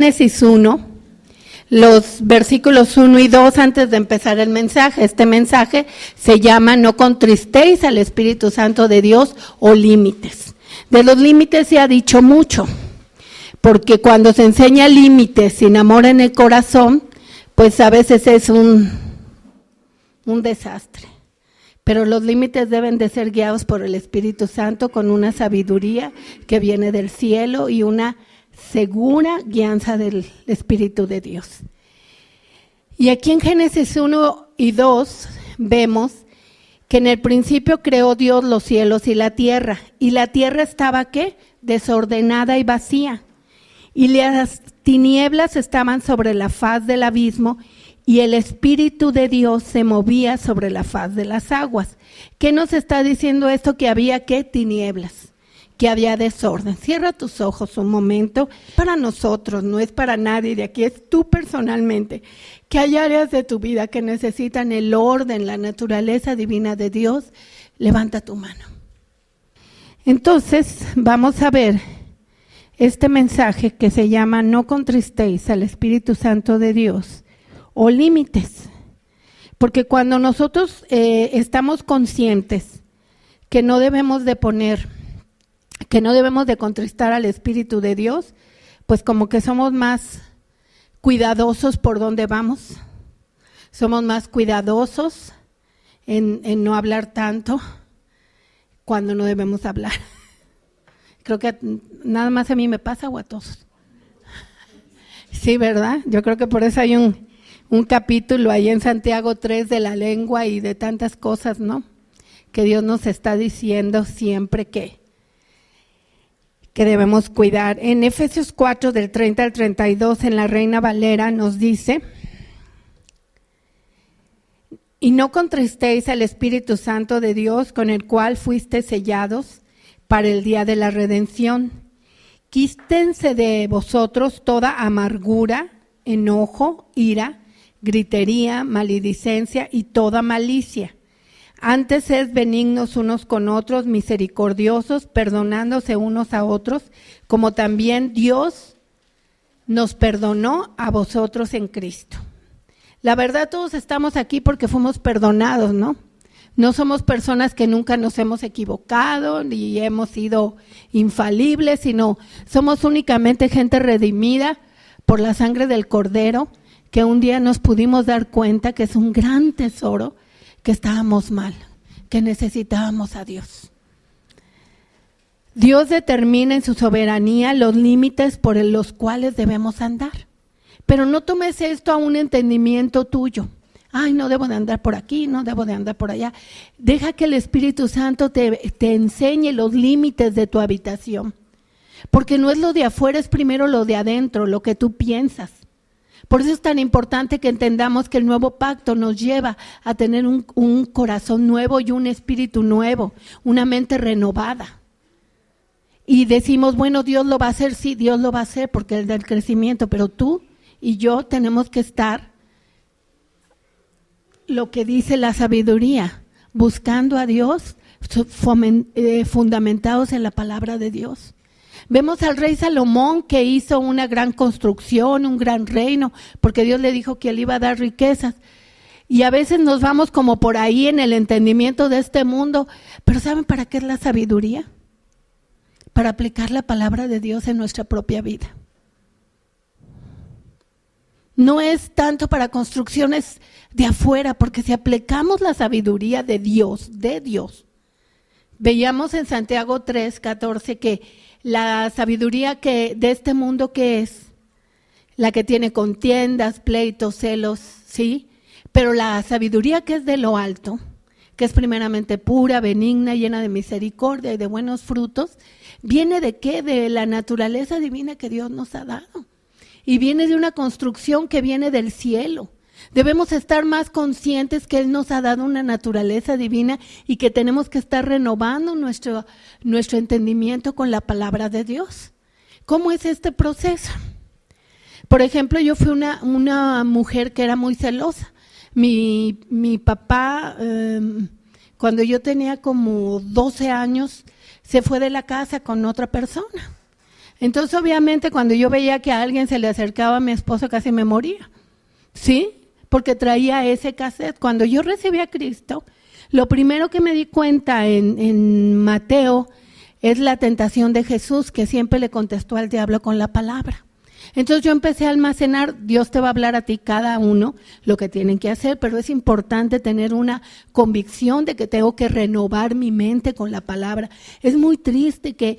Génesis 1, los versículos 1 y 2 antes de empezar el mensaje. Este mensaje se llama No contristéis al Espíritu Santo de Dios o límites. De los límites se ha dicho mucho, porque cuando se enseña límites sin amor en el corazón, pues a veces es un desastre. Pero los límites deben de ser guiados por el Espíritu Santo con una sabiduría que viene del cielo y una segura guianza del Espíritu de Dios. Y aquí en Génesis 1 y 2 vemos que en el principio creó Dios los cielos y la tierra estaba ¿qué? Desordenada y vacía, y las tinieblas estaban sobre la faz del abismo, y el Espíritu de Dios se movía sobre la faz de las aguas. ¿Qué nos está diciendo esto? Que había ¿qué? Tinieblas, que había desorden. Cierra tus ojos un momento. Para nosotros, no es para nadie de aquí, es tú personalmente, que hay áreas de tu vida que necesitan el orden, la naturaleza divina de Dios. Levanta tu mano. Entonces, vamos a ver este mensaje que se llama No contristéis al Espíritu Santo de Dios o límites. Porque cuando nosotros estamos conscientes que no debemos de contristar al Espíritu de Dios, pues como que somos más cuidadosos por dónde vamos, somos más cuidadosos en no hablar tanto cuando no debemos hablar. Creo que nada más a mí me pasa o a todos. Sí, ¿verdad? Yo creo que por eso hay un capítulo ahí en Santiago 3 de la lengua y de tantas cosas, ¿no? Que Dios nos está diciendo siempre que debemos cuidar. En Efesios 4 del 30 al 32 en la Reina Valera nos dice: y no contristéis al Espíritu Santo de Dios, con el cual fuiste sellados para el día de la redención. Quítense de vosotros toda amargura, enojo, ira, gritería, maledicencia y toda malicia. Antes sed benignos unos con otros, misericordiosos, perdonándose unos a otros, como también Dios nos perdonó a vosotros en Cristo. La verdad, todos estamos aquí porque fuimos perdonados, ¿no? No somos personas que nunca nos hemos equivocado ni hemos sido infalibles, sino somos únicamente gente redimida por la sangre del Cordero, que un día nos pudimos dar cuenta que es un gran tesoro, que estábamos mal, que necesitábamos a Dios. Dios determina en su soberanía los límites por los cuales debemos andar. Pero no tomes esto a un entendimiento tuyo. Ay, no debo de andar por aquí, no debo de andar por allá. Deja que el Espíritu Santo te enseñe los límites de tu habitación. Porque no es lo de afuera, es primero lo de adentro, lo que tú piensas. Por eso es tan importante que entendamos que el nuevo pacto nos lleva a tener un corazón nuevo y un espíritu nuevo, una mente renovada. Y decimos, bueno, Dios lo va a hacer, sí, Dios lo va a hacer porque es del crecimiento, pero tú y yo tenemos que estar, lo que dice la sabiduría, buscando a Dios, fundamentados en la palabra de Dios. Vemos al rey Salomón que hizo una gran construcción, un gran reino, porque Dios le dijo que él iba a dar riquezas. Y a veces nos vamos como por ahí en el entendimiento de este mundo, pero ¿saben para qué es la sabiduría? Para aplicar la palabra de Dios en nuestra propia vida. No es tanto para construcciones de afuera, porque si aplicamos la sabiduría de Dios, veíamos en Santiago 3:14 que la sabiduría que de este mundo, ¿qué es? La que tiene contiendas, pleitos, celos, ¿sí? Pero la sabiduría que es de lo alto, que es primeramente pura, benigna, llena de misericordia y de buenos frutos, ¿viene de qué? De la naturaleza divina que Dios nos ha dado. Y viene de una construcción que viene del cielo. Debemos estar más conscientes que Él nos ha dado una naturaleza divina y que tenemos que estar renovando nuestro entendimiento con la palabra de Dios. ¿Cómo es este proceso? Por ejemplo, yo fui una mujer que era muy celosa. Mi papá, cuando yo tenía como 12 años, se fue de la casa con otra persona. Entonces, obviamente, cuando yo veía que a alguien se le acercaba a mi esposo, casi me moría, ¿sí? Porque traía ese cassette. Cuando yo recibí a Cristo, lo primero que me di cuenta en Mateo es la tentación de Jesús, que siempre le contestó al diablo con la palabra. Entonces yo empecé a almacenar, Dios te va a hablar a ti cada uno lo que tienen que hacer, pero es importante tener una convicción de que tengo que renovar mi mente con la palabra. Es muy triste que,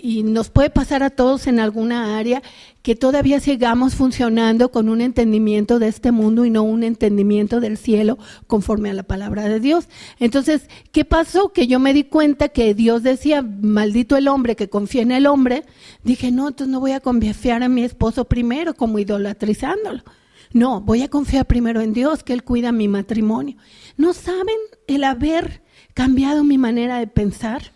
y nos puede pasar a todos en alguna área, que todavía sigamos funcionando con un entendimiento de este mundo y no un entendimiento del cielo conforme a la palabra de Dios. Entonces, ¿qué pasó? Que yo me di cuenta que Dios decía, maldito el hombre que confía en el hombre. Dije, no, entonces no voy a confiar en mi esposo primero como idolatrizándolo. No, voy a confiar primero en Dios, que Él cuida mi matrimonio. ¿No saben el haber cambiado mi manera de pensar?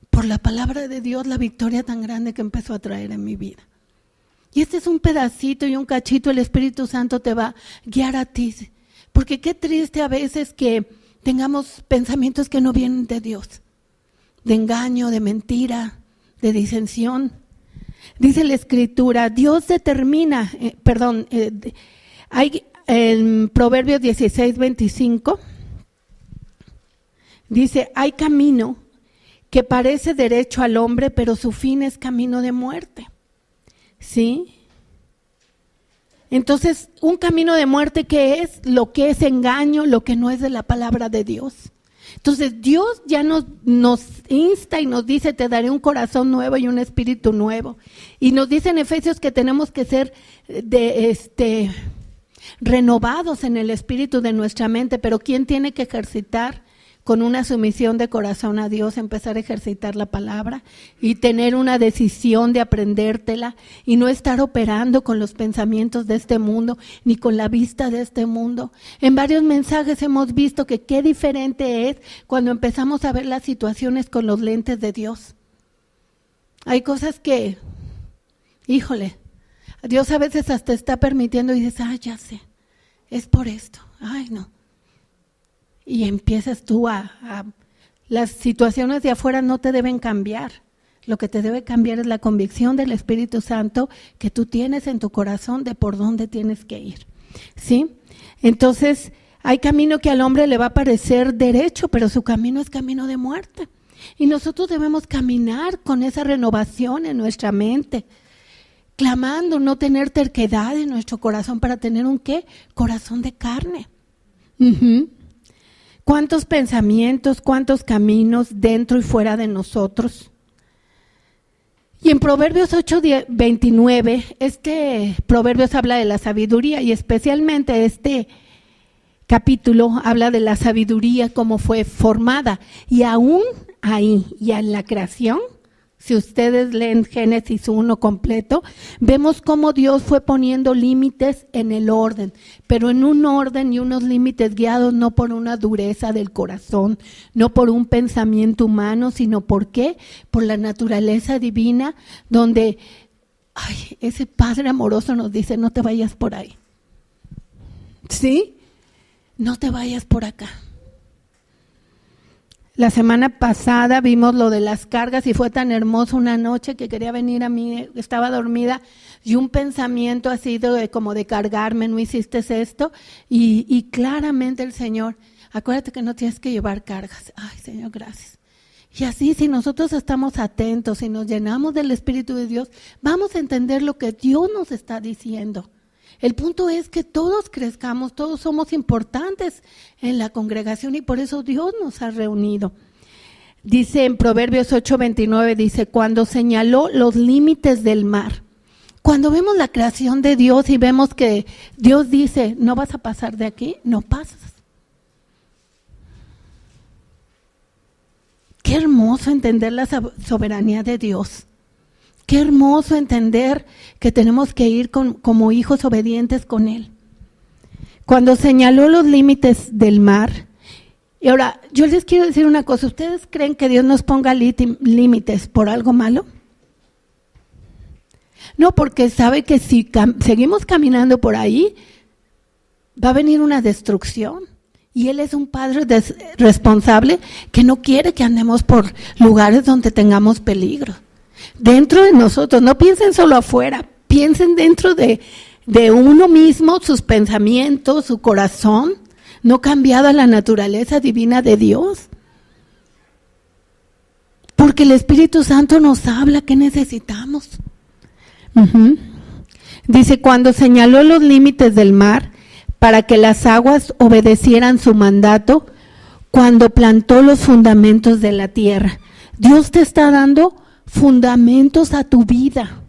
Por la palabra de Dios, la victoria tan grande que empezó a traer en mi vida. Y este es un pedacito y un cachito, el Espíritu Santo te va a guiar a ti. Porque qué triste a veces que tengamos pensamientos que no vienen de Dios. De engaño, de mentira, de disensión. Dice la Escritura, Dios determina, hay en Proverbios 16:25, dice, hay camino que parece derecho al hombre, pero su fin es camino de muerte. ¿Sí? Entonces, un camino de muerte, ¿qué es? Lo que es engaño, lo que no es de la palabra de Dios. Entonces, Dios ya nos insta y nos dice, te daré un corazón nuevo y un espíritu nuevo. Y nos dice en Efesios que tenemos que ser renovados en el espíritu de nuestra mente, pero ¿quién tiene que ejercitar? Con una sumisión de corazón a Dios, empezar a ejercitar la palabra y tener una decisión de aprendértela y no estar operando con los pensamientos de este mundo ni con la vista de este mundo. En varios mensajes hemos visto que qué diferente es cuando empezamos a ver las situaciones con los lentes de Dios. Hay cosas que, híjole, Dios a veces hasta está permitiendo y dices, ya sé, es por esto, no. Y empiezas tú las situaciones de afuera no te deben cambiar. Lo que te debe cambiar es la convicción del Espíritu Santo que tú tienes en tu corazón de por dónde tienes que ir. ¿Sí? Entonces, hay camino que al hombre le va a parecer derecho, pero su camino es camino de muerte. Y nosotros debemos caminar con esa renovación en nuestra mente, clamando no tener terquedad en nuestro corazón para tener un ¿qué? Corazón de carne. ¿Cuántos pensamientos, cuántos caminos dentro y fuera de nosotros? Y en Proverbios 8:29, Proverbios habla de la sabiduría y especialmente este capítulo habla de la sabiduría, cómo fue formada. Y aún ahí, y en la creación, si ustedes leen Génesis 1 completo, vemos cómo Dios fue poniendo límites en el orden, pero en un orden y unos límites guiados no por una dureza del corazón, no por un pensamiento humano, sino ¿por qué? Por la naturaleza divina, donde ese Padre amoroso nos dice, no te vayas por ahí. ¿Sí? No te vayas por acá. La semana pasada vimos lo de las cargas y fue tan hermoso una noche que quería venir a mí, estaba dormida y un pensamiento así como de cargarme, no hiciste esto y claramente el Señor, acuérdate que no tienes que llevar cargas. Ay, Señor, gracias. Y así, si nosotros estamos atentos y nos llenamos del Espíritu de Dios, vamos a entender lo que Dios nos está diciendo. El punto es que todos crezcamos, todos somos importantes en la congregación y por eso Dios nos ha reunido. Dice en Proverbios 8:29, dice, cuando señaló los límites del mar. Cuando vemos la creación de Dios y vemos que Dios dice, no vas a pasar de aquí, no pasas. Qué hermoso entender la soberanía de Dios. Qué hermoso entender que tenemos que ir como hijos obedientes con Él. Cuando señaló los límites del mar, y ahora yo les quiero decir una cosa, ¿ustedes creen que Dios nos ponga límites por algo malo? No, porque sabe que si seguimos caminando por ahí, va a venir una destrucción. Y Él es un Padre responsable que no quiere que andemos por lugares donde tengamos peligro. Dentro de nosotros, no piensen solo afuera, piensen dentro de uno mismo, sus pensamientos, su corazón, no cambiado a la naturaleza divina de Dios. Porque el Espíritu Santo nos habla qué necesitamos. Dice, cuando señaló los límites del mar para que las aguas obedecieran su mandato, cuando plantó los fundamentos de la tierra. Dios te está dando fundamentos a tu vida,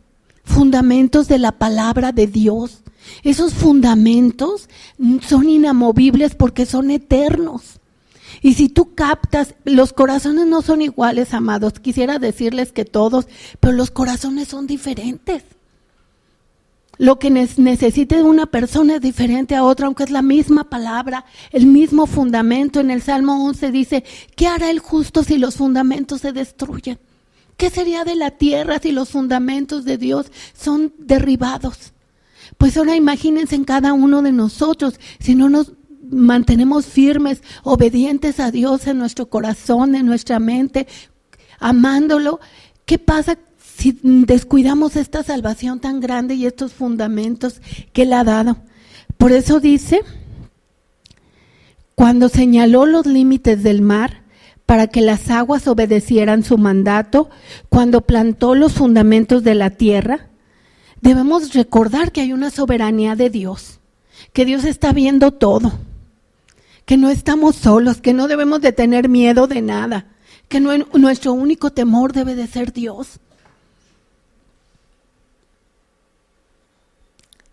fundamentos de la palabra de Dios. Esos fundamentos son inamovibles porque son eternos. Y si tú captas, los corazones no son iguales, amados. Quisiera decirles que todos, pero los corazones son diferentes. Lo que necesite una persona es diferente a otra, aunque es la misma palabra, el mismo fundamento. En el Salmo 11 dice, ¿qué hará el justo si los fundamentos se destruyen? ¿Qué sería de la tierra si los fundamentos de Dios son derribados? Pues ahora imagínense en cada uno de nosotros, si no nos mantenemos firmes, obedientes a Dios en nuestro corazón, en nuestra mente, amándolo, ¿qué pasa si descuidamos esta salvación tan grande y estos fundamentos que Él ha dado? Por eso dice, cuando señaló los límites del mar para que las aguas obedecieran su mandato, cuando plantó los fundamentos de la tierra, debemos recordar que hay una soberanía de Dios, que Dios está viendo todo, que no estamos solos, que no debemos de tener miedo de nada, que nuestro único temor debe de ser Dios.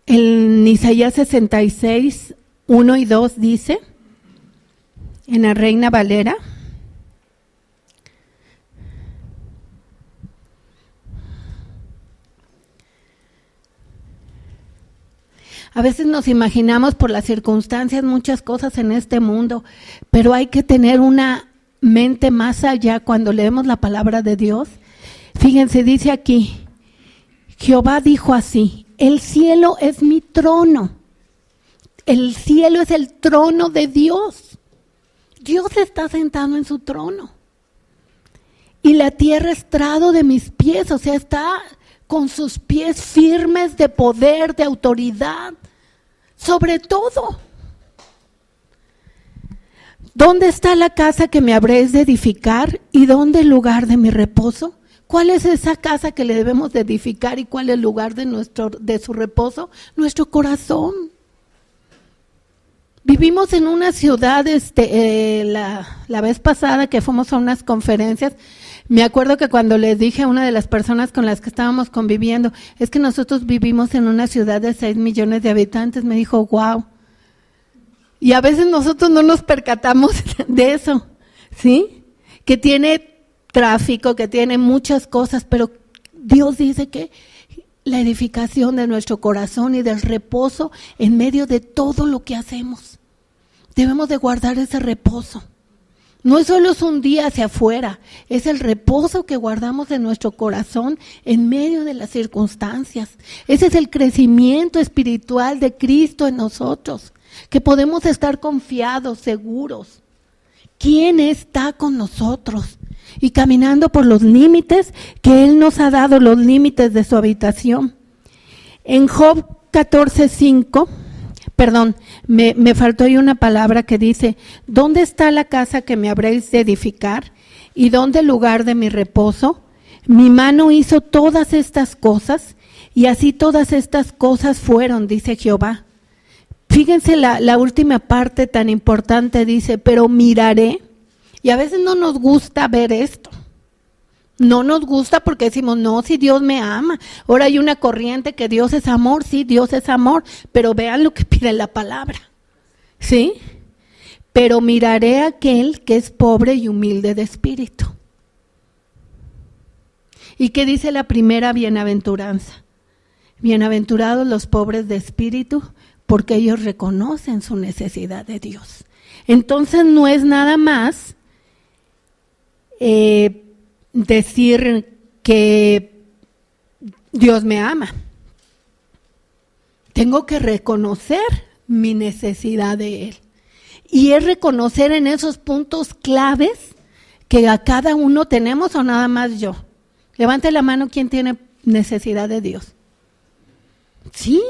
En Isaías 66, 1 y 2 dice, en la Reina Valera, a veces nos imaginamos por las circunstancias muchas cosas en este mundo, pero hay que tener una mente más allá cuando leemos la palabra de Dios. Fíjense, dice aquí, Jehová dijo así, el cielo es mi trono. El cielo es el trono de Dios. Dios está sentado en su trono. Y la tierra es estrado de mis pies, o sea, está con sus pies firmes de poder, de autoridad, sobre todo. ¿Dónde está la casa que me habréis de edificar y dónde el lugar de mi reposo? ¿Cuál es esa casa que le debemos de edificar y cuál es el lugar de su reposo? Nuestro corazón. Vivimos en una ciudad, la vez pasada que fuimos a unas conferencias, me acuerdo que cuando les dije a una de las personas con las que estábamos conviviendo, es que nosotros vivimos en una ciudad de 6 millones de habitantes, me dijo, wow. Y a veces nosotros no nos percatamos de eso, ¿sí? Que tiene tráfico, que tiene muchas cosas, pero Dios dice que la edificación de nuestro corazón y del reposo en medio de todo lo que hacemos. Debemos de guardar ese reposo. No es solo un día hacia afuera, es el reposo que guardamos en nuestro corazón en medio de las circunstancias. Ese es el crecimiento espiritual de Cristo en nosotros, que podemos estar confiados, seguros. ¿Quién está con nosotros? Y caminando por los límites que Él nos ha dado, los límites de su habitación. En Job 14:5, me faltó ahí una palabra que dice, ¿dónde está la casa que me habréis de edificar? ¿Y dónde el lugar de mi reposo? Mi mano hizo todas estas cosas, y así todas estas cosas fueron, dice Jehová. Fíjense la última parte tan importante, dice, pero miraré. Y a veces no nos gusta ver esto. No nos gusta porque decimos, no, si Dios me ama. Ahora hay una corriente que Dios es amor, sí, Dios es amor, pero vean lo que pide la palabra, ¿sí? Pero miraré a aquel que es pobre y humilde de espíritu. ¿Y qué dice la primera bienaventuranza? Bienaventurados los pobres de espíritu, porque ellos reconocen su necesidad de Dios. Entonces no es nada más decir que Dios me ama. Tengo que reconocer mi necesidad de Él. Y es reconocer en esos puntos claves que a cada uno tenemos, o nada más yo. Levante la mano quien tiene necesidad de Dios. Sí,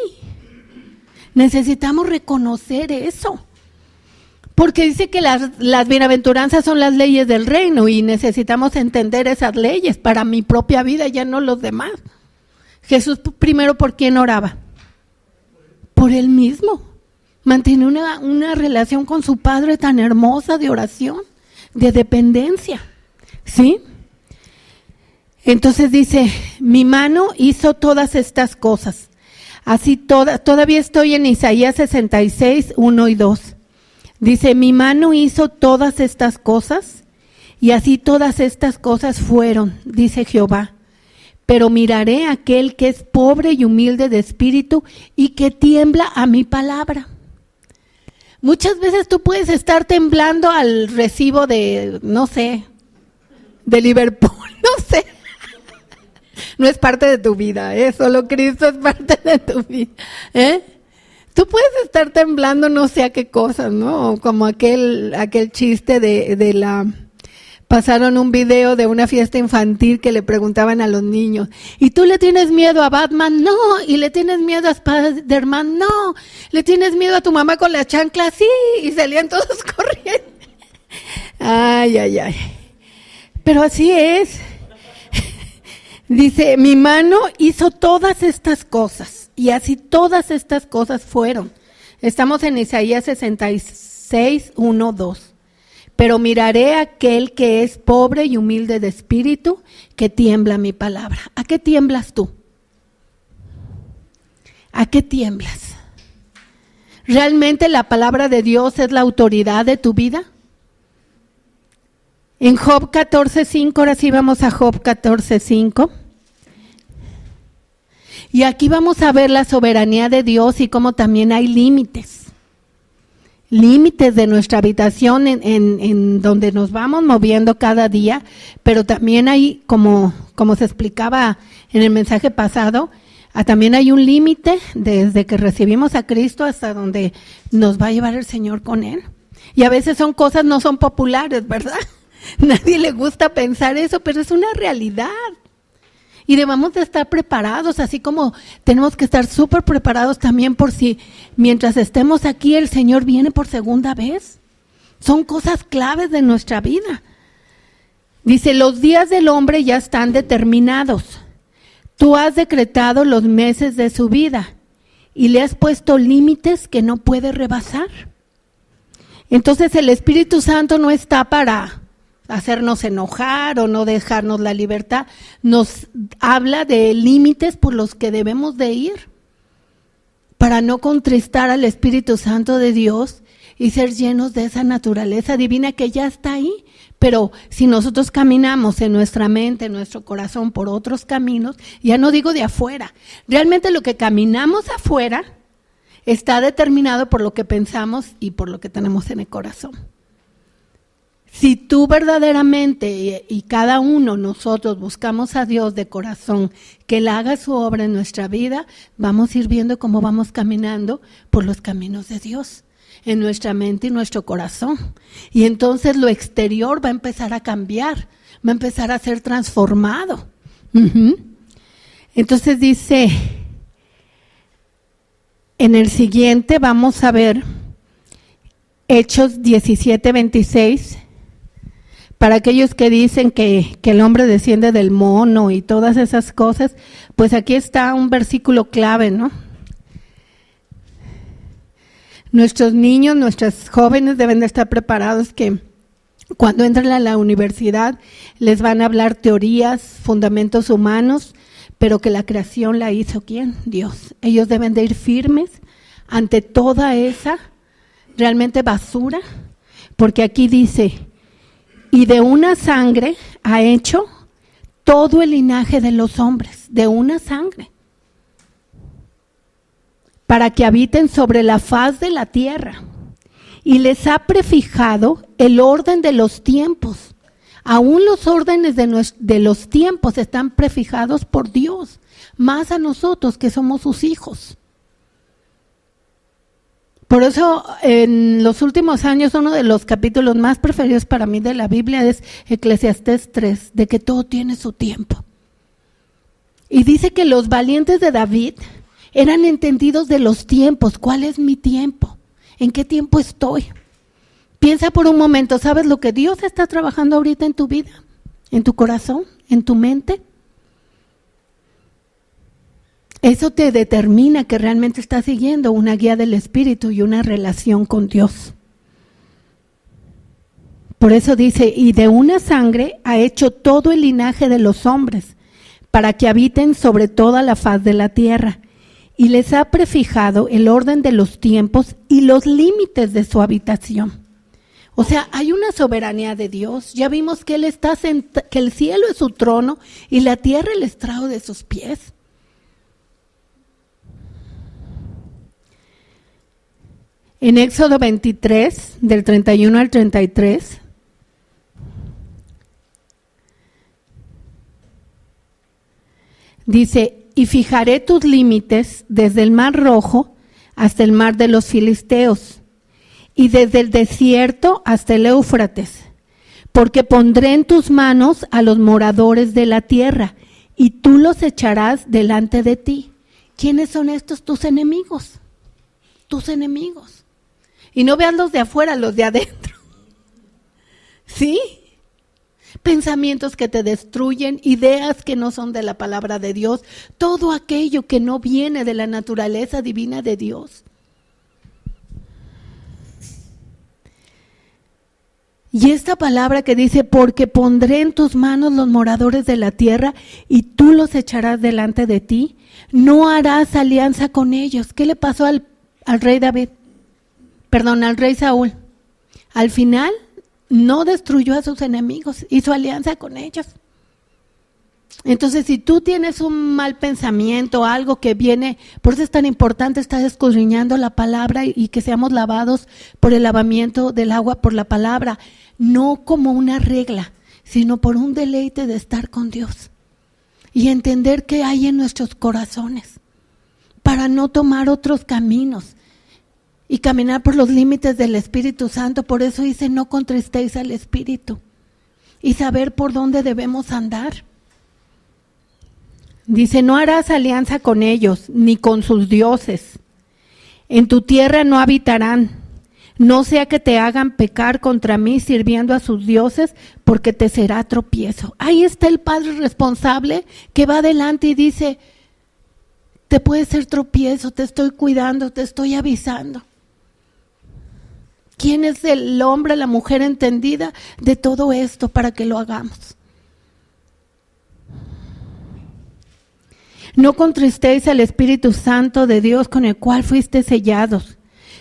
necesitamos reconocer eso. Porque dice que las bienaventuranzas son las leyes del reino y necesitamos entender esas leyes para mi propia vida, ya no los demás. Jesús primero, ¿por quién oraba? Por él mismo. Mantenía una relación con su Padre tan hermosa de oración, de dependencia. ¿Sí? Entonces dice, mi mano hizo todas estas cosas. Así todavía estoy en Isaías 66, 1 y 2. Dice, mi mano hizo todas estas cosas, y así todas estas cosas fueron, dice Jehová. Pero miraré a aquel que es pobre y humilde de espíritu y que tiembla a mi palabra. Muchas veces tú puedes estar temblando al recibo de, no sé, de Liverpool, no sé. No es parte de tu vida, solo Cristo es parte de tu vida. Tú puedes estar temblando no sé a qué cosas, ¿no? Como aquel chiste pasaron un video de una fiesta infantil que le preguntaban a los niños, ¿y tú le tienes miedo a Batman? No. ¿Y le tienes miedo a Spider-Man? No. ¿Le tienes miedo a tu mamá con la chancla? Sí. Y salían todos corriendo. Ay, ay, ay. Pero así es. Dice, mi mano hizo todas estas cosas, y así todas estas cosas fueron. Estamos en Isaías 66, 1, 2. Pero miraré a aquel que es pobre y humilde de espíritu, que tiembla mi palabra. ¿A qué tiemblas tú? ¿A qué tiemblas? ¿Realmente la palabra de Dios es la autoridad de tu vida? En Job 14:5, ahora sí vamos a Job 14:5. Y aquí vamos a ver la soberanía de Dios y cómo también hay límites. Límites de nuestra habitación en donde nos vamos moviendo cada día, pero también hay, como se explicaba en el mensaje pasado, también hay un límite desde que recibimos a Cristo hasta donde nos va a llevar el Señor con Él. Y a veces son cosas, no son populares, ¿verdad? Nadie le gusta pensar eso, pero es una realidad. Y debemos de estar preparados, así como tenemos que estar súper preparados también por si mientras estemos aquí el Señor viene por segunda vez. Son cosas claves de nuestra vida. Dice, los días del hombre ya están determinados. Tú has decretado los meses de su vida y le has puesto límites que no puede rebasar. Entonces el Espíritu Santo no está para hacernos enojar o no dejarnos la libertad, nos habla de límites por los que debemos de ir para no contristar al Espíritu Santo de Dios y ser llenos de esa naturaleza divina que ya está ahí. Pero si nosotros caminamos en nuestra mente, en nuestro corazón por otros caminos, ya no digo de afuera, realmente lo que caminamos afuera está determinado por lo que pensamos y por lo que tenemos en el corazón. Si tú verdaderamente y cada uno nosotros buscamos a Dios de corazón, que Él haga su obra en nuestra vida, vamos a ir viendo cómo vamos caminando por los caminos de Dios, en nuestra mente y nuestro corazón. Y entonces lo exterior va a empezar a cambiar, va a empezar a ser transformado. Entonces dice, en el siguiente vamos a ver Hechos 17:26. Para aquellos que dicen que el hombre desciende del mono y todas esas cosas, pues aquí está un versículo clave, ¿no? Nuestros niños, nuestros jóvenes deben de estar preparados que cuando entren a la universidad les van a hablar teorías, fundamentos humanos, pero que la creación la hizo ¿quién? Dios. Ellos deben de ir firmes ante toda esa realmente basura, porque aquí dice, y de una sangre ha hecho todo el linaje de los hombres, de una sangre, para que habiten sobre la faz de la tierra, y les ha prefijado el orden de los tiempos. Aún los órdenes de los tiempos están prefijados por Dios, más a nosotros que somos sus hijos. Por eso, en los últimos años, uno de los capítulos más preferidos para mí de la Biblia es Eclesiastés 3, de que todo tiene su tiempo. Y dice que los valientes de David eran entendidos de los tiempos. ¿Cuál es mi tiempo? ¿En qué tiempo estoy? Piensa por un momento, ¿sabes lo que Dios está trabajando ahorita en tu vida? ¿En tu corazón? ¿En tu mente? Eso te determina que realmente estás siguiendo una guía del Espíritu y una relación con Dios. Por eso dice, y de una sangre ha hecho todo el linaje de los hombres, para que habiten sobre toda la faz de la tierra, y les ha prefijado el orden de los tiempos y los límites de su habitación. O sea, hay una soberanía de Dios. Ya vimos que Él está que el cielo es su trono y la tierra el estrado de sus pies. En Éxodo 23, del 31 al 33, dice, y fijaré tus límites desde el mar Rojo hasta el mar de los Filisteos, y desde el desierto hasta el Éufrates, porque pondré en tus manos a los moradores de la tierra, y tú los echarás delante de ti. ¿Quiénes son estos? Tus enemigos. Tus enemigos. Y no veas los de afuera, los de adentro. ¿Sí? Pensamientos que te destruyen, ideas que no son de la palabra de Dios, todo aquello que no viene de la naturaleza divina de Dios. Y esta palabra que dice, porque pondré en tus manos los moradores de la tierra y tú los echarás delante de ti, no harás alianza con ellos. ¿Qué le pasó al rey David? Al rey Saúl. Al final no destruyó a sus enemigos, hizo alianza con ellos. Entonces, si tú tienes un mal pensamiento, algo que viene, por eso es tan importante estar escudriñando la palabra y que seamos lavados por el lavamiento del agua por la palabra, no como una regla, sino por un deleite de estar con Dios y entender qué hay en nuestros corazones para no tomar otros caminos y caminar por los límites del Espíritu Santo. Por eso dice, no contristéis al Espíritu, y saber por dónde debemos andar. Dice, no harás alianza con ellos, ni con sus dioses. En tu tierra no habitarán, no sea que te hagan pecar contra mí sirviendo a sus dioses, porque te será tropiezo. Ahí está el Padre responsable que va adelante y dice, te puede ser tropiezo, te estoy cuidando, te estoy avisando. ¿Quién es el hombre, la mujer entendida de todo esto para que lo hagamos? No contristéis al Espíritu Santo de Dios con el cual fuiste sellados.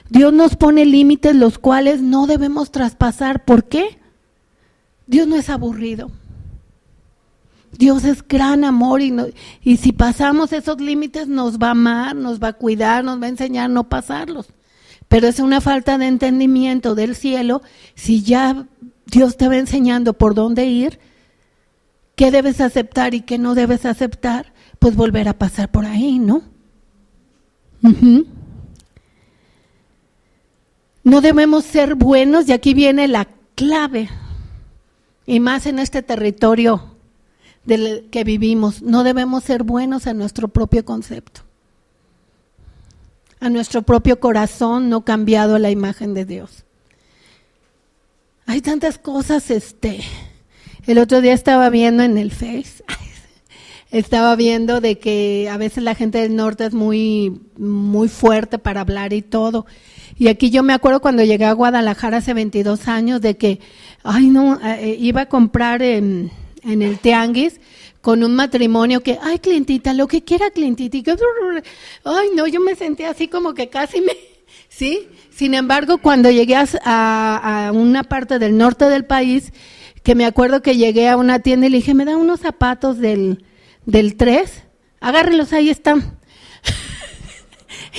Dios nos pone límites los cuales no debemos traspasar. ¿Por qué? Dios no es aburrido. Dios es gran amor y si pasamos esos límites nos va a amar, nos va a cuidar, nos va a enseñar a no pasarlos. Pero es una falta de entendimiento del cielo. Si ya Dios te va enseñando por dónde ir, qué debes aceptar y qué no debes aceptar, pues volver a pasar por ahí, ¿no? No debemos ser buenos, y aquí viene la clave, y más en este territorio del que vivimos, no debemos ser buenos a nuestro propio concepto, a nuestro propio corazón no cambiado a la imagen de Dios. Hay tantas cosas, el otro día estaba viendo en el Face, estaba viendo de que a veces la gente del norte es muy, muy fuerte para hablar y todo. Y aquí yo me acuerdo cuando llegué a Guadalajara hace 22 años de que, iba a comprar en el tianguis con un matrimonio que, clientita, lo que quiera clientita. Y yo me sentía así como que casi ¿sí? Sin embargo, cuando llegué a una parte del norte del país, que me acuerdo que llegué a una tienda y le dije, ¿me dan unos zapatos del 3? Agárrenlos, ahí están.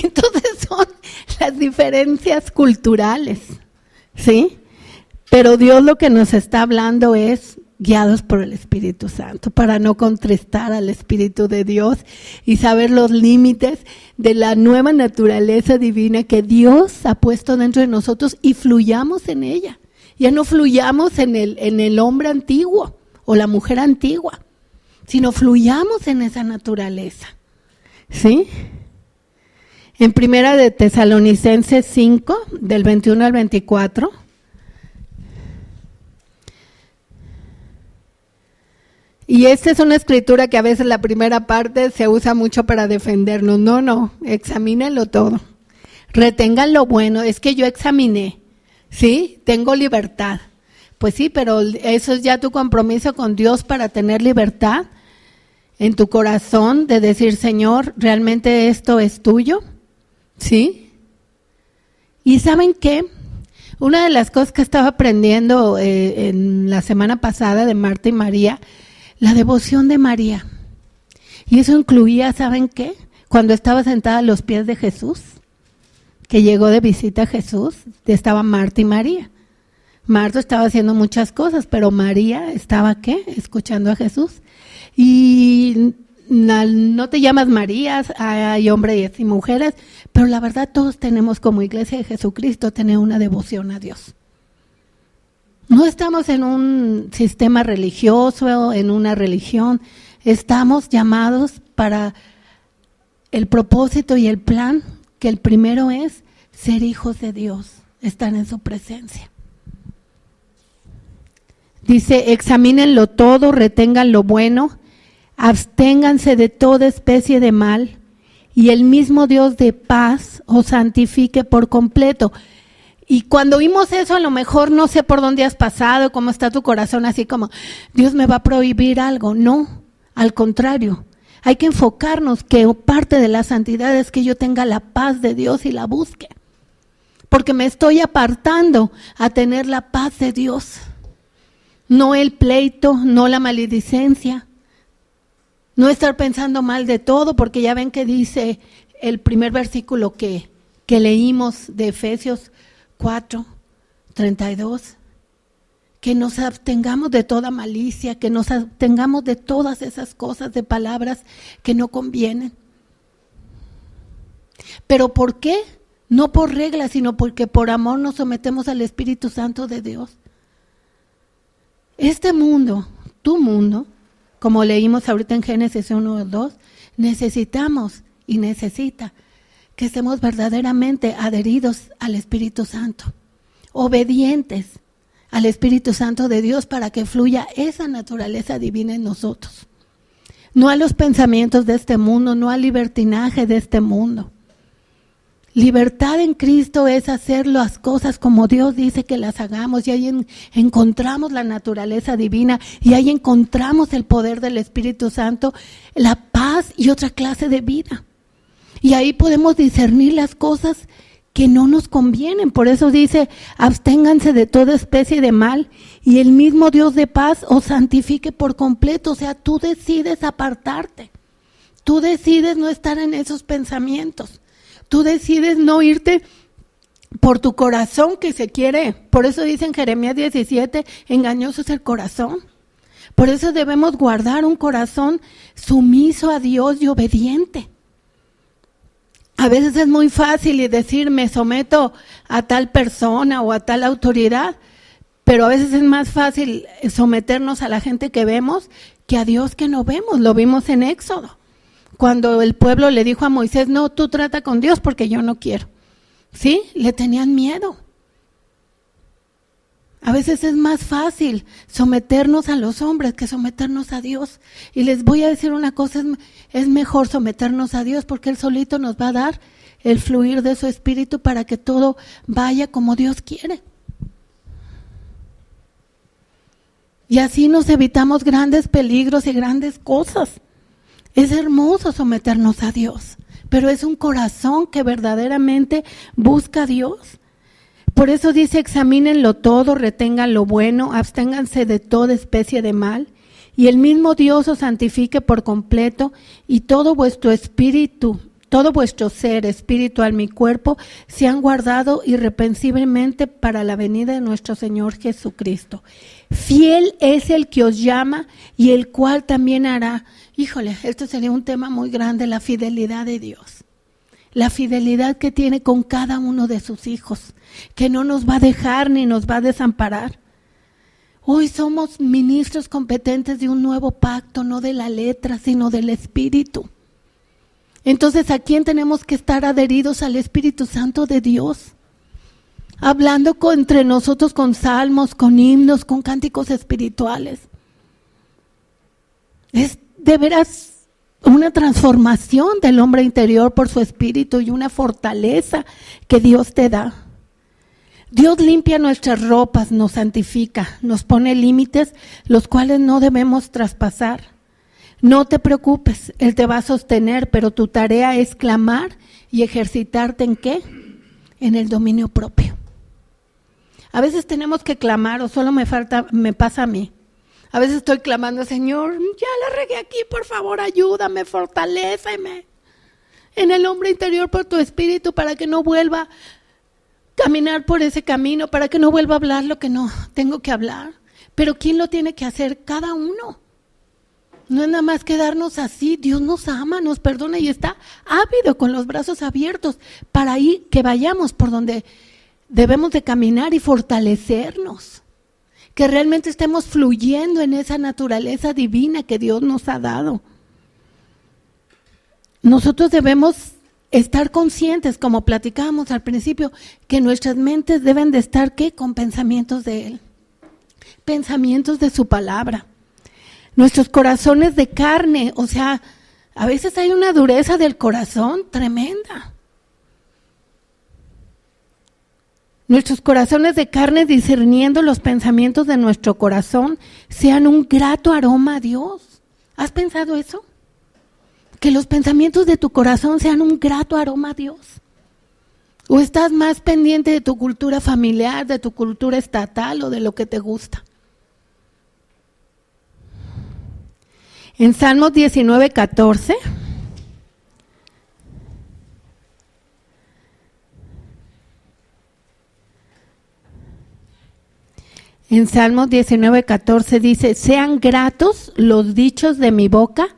Entonces son las diferencias culturales, ¿sí? Pero Dios lo que nos está hablando es guiados por el Espíritu Santo, para no contristar al Espíritu de Dios y saber los límites de la nueva naturaleza divina que Dios ha puesto dentro de nosotros y fluyamos en ella. Ya no fluyamos en el hombre antiguo o la mujer antigua, sino fluyamos en esa naturaleza. ¿Sí? En Primera de Tesalonicenses 5, del 21 al 24. Y esta es una escritura que a veces la primera parte se usa mucho para defendernos. No, examínenlo todo. Retengan lo bueno. Es que yo examiné, ¿sí? Tengo libertad. Pues sí, pero eso es ya tu compromiso con Dios para tener libertad en tu corazón de decir, Señor, ¿realmente esto es tuyo? ¿Sí? ¿Y saben qué? Una de las cosas que estaba aprendiendo en la semana pasada de Marta y María, la devoción de María. Y eso incluía, ¿saben qué? Cuando estaba sentada a los pies de Jesús, que llegó de visita a Jesús, estaba Marta y María. Marta estaba haciendo muchas cosas, pero María estaba, ¿qué? Escuchando a Jesús. Y no te llamas María, hay hombres y mujeres, pero la verdad todos tenemos como iglesia de Jesucristo tener una devoción a Dios. No estamos en un sistema religioso, en una religión, estamos llamados para el propósito y el plan, que el primero es ser hijos de Dios, estar en su presencia. Dice, examínenlo todo, retengan lo bueno, absténganse de toda especie de mal, y el mismo Dios de paz os santifique por completo. Y cuando oímos eso, a lo mejor no sé por dónde has pasado, cómo está tu corazón, así como, Dios me va a prohibir algo. No, al contrario, hay que enfocarnos que parte de la santidad es que yo tenga la paz de Dios y la busque. Porque me estoy apartando a tener la paz de Dios. No el pleito, no la maledicencia, no estar pensando mal de todo, porque ya ven que dice el primer versículo que leímos de Efesios 4:32, que nos abstengamos de toda malicia, que nos abstengamos de todas esas cosas, de palabras que no convienen. ¿Pero por qué? No por regla, sino porque por amor nos sometemos al Espíritu Santo de Dios. Este mundo, tu mundo, como leímos ahorita en Génesis 1:2, necesitamos y necesita que estemos verdaderamente adheridos al Espíritu Santo, obedientes al Espíritu Santo de Dios para que fluya esa naturaleza divina en nosotros. No a los pensamientos de este mundo, no al libertinaje de este mundo. Libertad en Cristo es hacer las cosas como Dios dice que las hagamos, y ahí encontramos la naturaleza divina, y ahí encontramos el poder del Espíritu Santo, la paz y otra clase de vida. Y ahí podemos discernir las cosas que no nos convienen. Por eso dice, absténganse de toda especie de mal, y el mismo Dios de paz os santifique por completo. O sea, tú decides apartarte, tú decides no estar en esos pensamientos. Tú decides no irte por tu corazón que se quiere. Por eso dice en Jeremías 17, engañoso es el corazón. Por eso debemos guardar un corazón sumiso a Dios y obediente. A veces es muy fácil decir me someto a tal persona o a tal autoridad, pero a veces es más fácil someternos a la gente que vemos que a Dios que no vemos. Lo vimos en Éxodo. Cuando el pueblo le dijo a Moisés, no, tú trata con Dios porque yo no quiero. ¿Sí? Le tenían miedo. A veces es más fácil someternos a los hombres que someternos a Dios. Y les voy a decir una cosa, es mejor someternos a Dios porque Él solito nos va a dar el fluir de su espíritu para que todo vaya como Dios quiere. Y así nos evitamos grandes peligros y grandes cosas. Es hermoso someternos a Dios, pero es un corazón que verdaderamente busca a Dios. Por eso dice, examínenlo todo, retengan lo bueno, absténganse de toda especie de mal, y el mismo Dios os santifique por completo, y todo vuestro espíritu, todo vuestro ser, espíritu, alma y cuerpo, sean guardados irreprensiblemente para la venida de nuestro Señor Jesucristo. Fiel es el que os llama y el cual también hará. Híjole, esto sería un tema muy grande, la fidelidad de Dios. La fidelidad que tiene con cada uno de sus hijos, que no nos va a dejar ni nos va a desamparar. Hoy somos ministros competentes de un nuevo pacto, no de la letra, sino del Espíritu. Entonces, ¿a quién tenemos que estar adheridos? Al Espíritu Santo de Dios. Hablando entre nosotros con salmos, con himnos, con cánticos espirituales. Es de veras una transformación del hombre interior por su espíritu y una fortaleza que Dios te da. Dios limpia nuestras ropas, nos santifica, nos pone límites, los cuales no debemos traspasar. No te preocupes, Él te va a sostener, pero tu tarea es clamar y ejercitarte ¿en qué? En el dominio propio. A veces tenemos que clamar, o solo me pasa a mí. A veces estoy clamando, Señor, ya la regué aquí, por favor, ayúdame, fortaléceme en el hombre interior por tu espíritu para que no vuelva a caminar por ese camino, para que no vuelva a hablar lo que no tengo que hablar. Pero ¿quién lo tiene que hacer? Cada uno. No es nada más quedarnos así. Dios nos ama, nos perdona y está ávido con los brazos abiertos para ir, que vayamos por donde debemos de caminar y fortalecernos. Que realmente estemos fluyendo en esa naturaleza divina que Dios nos ha dado. Nosotros debemos estar conscientes, como platicábamos al principio, que nuestras mentes deben de estar ¿qué? Con pensamientos de Él, pensamientos de su palabra. Nuestros corazones de carne, o sea, a veces hay una dureza del corazón tremenda. Nuestros corazones de carne, discerniendo los pensamientos de nuestro corazón, sean un grato aroma a Dios. ¿Has pensado eso? Que los pensamientos de tu corazón sean un grato aroma a Dios. ¿O estás más pendiente de tu cultura familiar, de tu cultura estatal o de lo que te gusta? En Salmos 19:14. En Salmos 19:14 dice, sean gratos los dichos de mi boca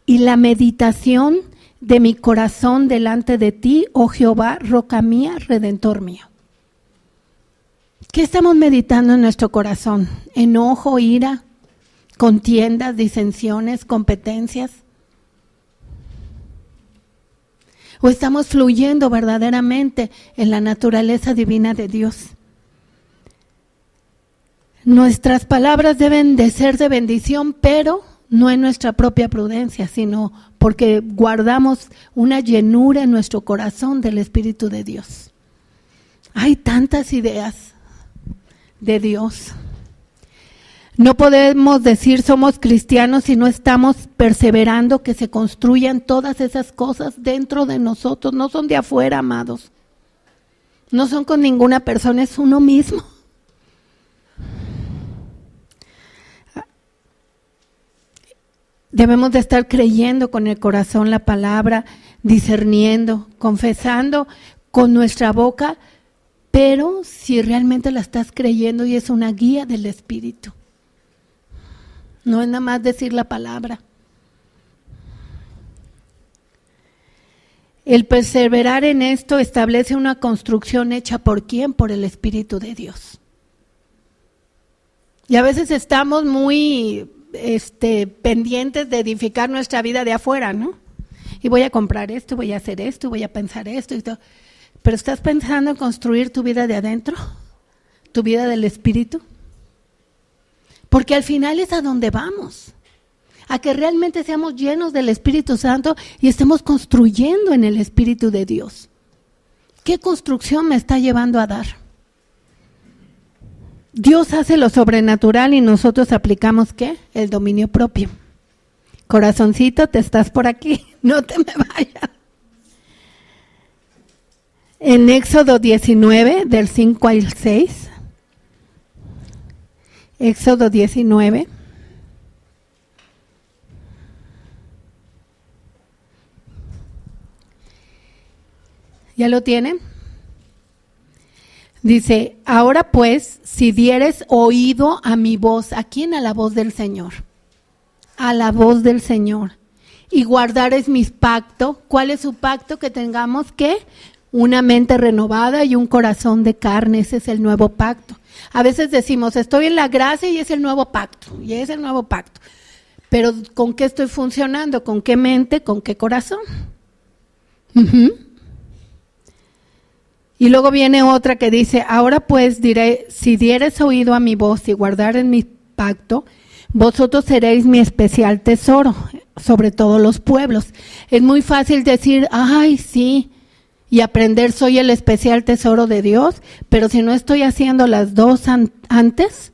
y la meditación de mi corazón delante de ti, oh Jehová, roca mía, redentor mío. ¿Qué estamos meditando en nuestro corazón? ¿Enojo, ira, contiendas, disensiones, competencias? ¿O estamos fluyendo verdaderamente en la naturaleza divina de Dios? Nuestras palabras deben de ser de bendición, pero no en nuestra propia prudencia, sino porque guardamos una llenura en nuestro corazón del Espíritu de Dios. Hay tantas ideas de Dios. No podemos decir somos cristianos si no estamos perseverando que se construyan todas esas cosas dentro de nosotros. No son de afuera, amados. No son con ninguna persona, es uno mismo. Debemos de estar creyendo con el corazón la palabra, discerniendo, confesando con nuestra boca, pero si realmente la estás creyendo y es una guía del Espíritu. No es nada más decir la palabra. El perseverar en esto establece una construcción hecha ¿por quién? Por el Espíritu de Dios. Y a veces estamos muy pendientes de edificar nuestra vida de afuera, ¿no? Y voy a comprar esto, voy a hacer esto, voy a pensar esto y todo. Pero ¿estás pensando en construir tu vida de adentro? ¿Tu vida del Espíritu? Porque al final es a donde vamos. A que realmente seamos llenos del Espíritu Santo y estemos construyendo en el Espíritu de Dios. ¿Qué construcción me está llevando a dar? Dios hace lo sobrenatural y nosotros aplicamos ¿qué? El dominio propio. Corazoncito, te estás por aquí, no te me vayas. En Éxodo 19, del 5 al 6. Éxodo 19. ¿Ya lo tienen? Dice, ahora pues, si dieres oído a mi voz, ¿a quién? A la voz del Señor. A la voz del Señor. Y guardares mis pactos. ¿Cuál es su pacto? Que tengamos ¿qué? Una mente renovada y un corazón de carne. Ese es el nuevo pacto. A veces decimos, estoy en la gracia y es el nuevo pacto. Y es el nuevo pacto. Pero ¿con qué estoy funcionando? ¿Con qué mente? ¿Con qué corazón? Y luego viene otra que dice, ahora pues diré, si dieres oído a mi voz y guardares mi pacto, vosotros seréis mi especial tesoro sobre todos los pueblos. Es muy fácil decir, ay, sí, y aprender soy el especial tesoro de Dios, pero si no estoy haciendo las dos antes,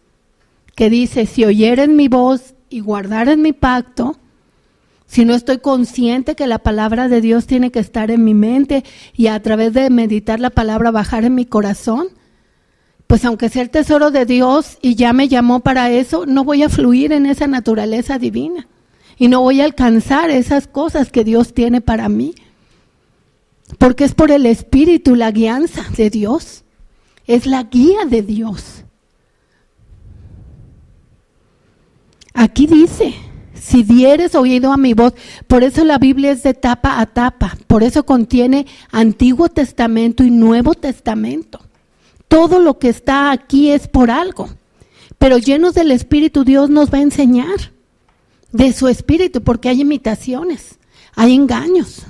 que dice, si oyeres mi voz y guardares mi pacto, si no estoy consciente que la palabra de Dios tiene que estar en mi mente y a través de meditar la palabra bajar en mi corazón, pues aunque sea el tesoro de Dios y ya me llamó para eso, no voy a fluir en esa naturaleza divina y no voy a alcanzar esas cosas que Dios tiene para mí. Porque es por el Espíritu, la guianza de Dios, es la guía de Dios. Aquí dice, si dieres oído a mi voz, por eso la Biblia es de tapa a tapa, por eso contiene Antiguo Testamento y Nuevo Testamento. Todo lo que está aquí es por algo, pero llenos del Espíritu Dios nos va a enseñar de su Espíritu, porque hay imitaciones, hay engaños.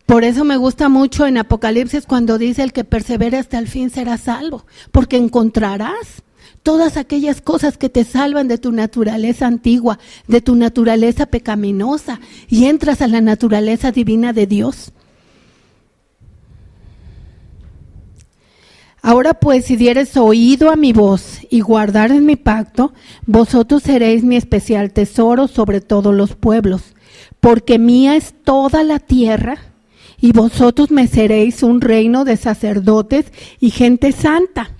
Por eso me gusta mucho en Apocalipsis cuando dice el que persevere hasta el fin será salvo, porque encontrarás todas aquellas cosas que te salvan de tu naturaleza antigua, de tu naturaleza pecaminosa, y entras a la naturaleza divina de Dios. Ahora pues, si dieres oído a mi voz y guardares mi pacto, vosotros seréis mi especial tesoro sobre todos los pueblos, porque mía es toda la tierra, y vosotros me seréis un reino de sacerdotes y gente santa.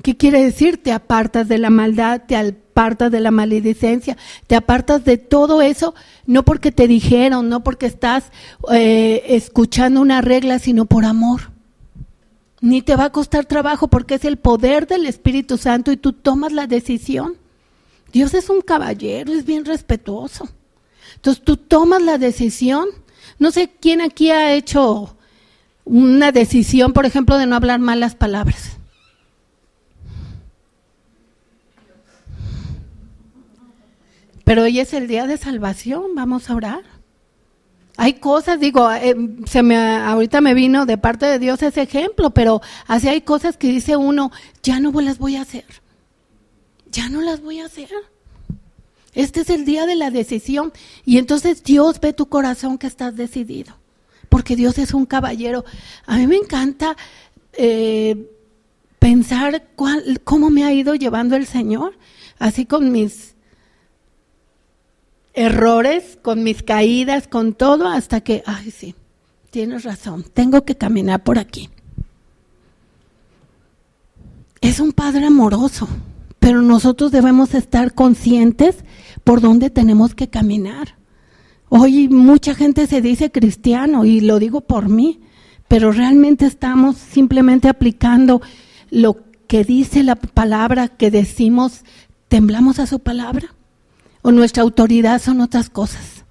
¿Qué quiere decir? Te apartas de la maldad, te apartas de la maledicencia, te apartas de todo eso, no porque te dijeron, no porque estás escuchando una regla, sino por amor. Ni te va a costar trabajo porque es el poder del Espíritu Santo y tú tomas la decisión. Dios es un caballero, es bien respetuoso. Entonces tú tomas la decisión. No sé quién aquí ha hecho una decisión, por ejemplo, de no hablar malas palabras. Pero hoy es el día de salvación, vamos a orar. Hay cosas, digo, ahorita me vino de parte de Dios ese ejemplo, pero así hay cosas que dice uno, ya no las voy a hacer, ya no las voy a hacer. Este es el día de la decisión y entonces Dios ve tu corazón que estás decidido, porque Dios es un caballero. A mí me encanta pensar cómo me ha ido llevando el Señor, así con mis errores, con mis caídas, con todo, hasta que, ay sí, tienes razón, tengo que caminar por aquí. Es un Padre amoroso, pero nosotros debemos estar conscientes por dónde tenemos que caminar. Hoy mucha gente se dice cristiano y lo digo por mí, pero realmente estamos simplemente aplicando lo que dice la palabra, que decimos, temblamos a su palabra, o nuestra autoridad son otras cosas.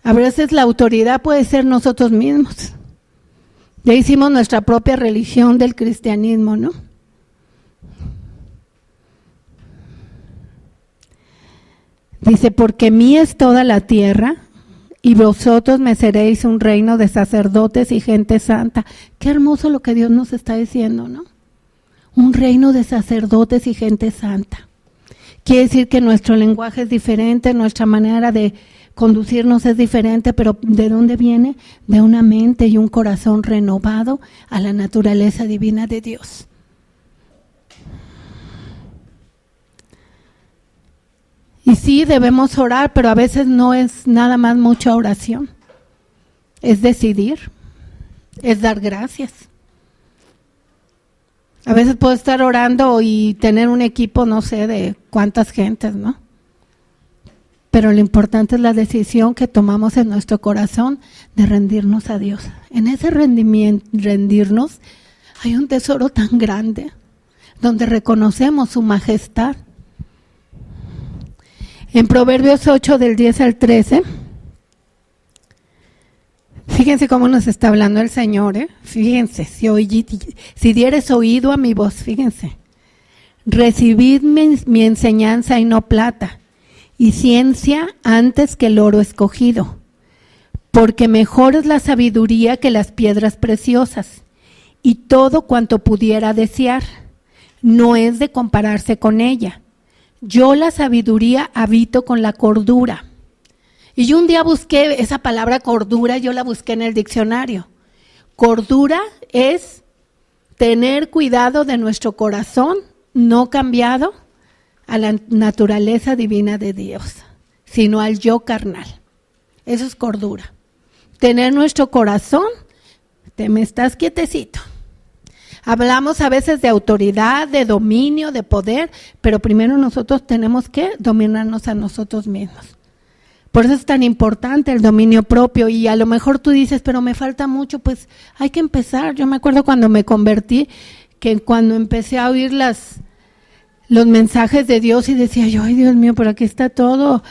A veces la autoridad puede ser nosotros mismos. Ya hicimos nuestra propia religión del cristianismo, ¿no? Dice, porque mía es toda la tierra y vosotros me seréis un reino de sacerdotes y gente santa. Qué hermoso lo que Dios nos está diciendo, ¿no? Un reino de sacerdotes y gente santa. Quiere decir que nuestro lenguaje es diferente, nuestra manera de conducirnos es diferente, pero ¿de dónde viene? De una mente y un corazón renovado a la naturaleza divina de Dios. Y sí, debemos orar, pero a veces no es nada más mucha oración. Es decidir, es dar gracias. A veces puedo estar orando y tener un equipo, no sé, de cuántas gentes, ¿no? pero lo importante es la decisión que tomamos en nuestro corazón de rendirnos a Dios. En ese rendirnos hay un tesoro tan grande, donde reconocemos su majestad. En Proverbios 8, del 10 al 13, fíjense cómo nos está hablando el Señor, ¿eh? Fíjense, si dieres oído a mi voz, fíjense. Recibid mi enseñanza y no plata, y ciencia antes que el oro escogido, porque mejor es la sabiduría que las piedras preciosas, y todo cuanto pudiera desear, no es de compararse con ella. Yo la sabiduría habito con la cordura. Y yo un día busqué esa palabra cordura, yo la busqué en el diccionario. Cordura es tener cuidado de nuestro corazón, no cambiado a la naturaleza divina de Dios, sino al yo carnal. Eso es cordura. Tener nuestro corazón, te me estás quietecito. Hablamos a veces de autoridad, de dominio, de poder, pero primero nosotros tenemos que dominarnos a nosotros mismos. Por eso es tan importante el dominio propio, y a lo mejor tú dices, pero me falta mucho, pues hay que empezar. Yo me acuerdo cuando me convertí, que cuando empecé a oír los mensajes de Dios y decía yo, ay Dios mío, pero aquí está todo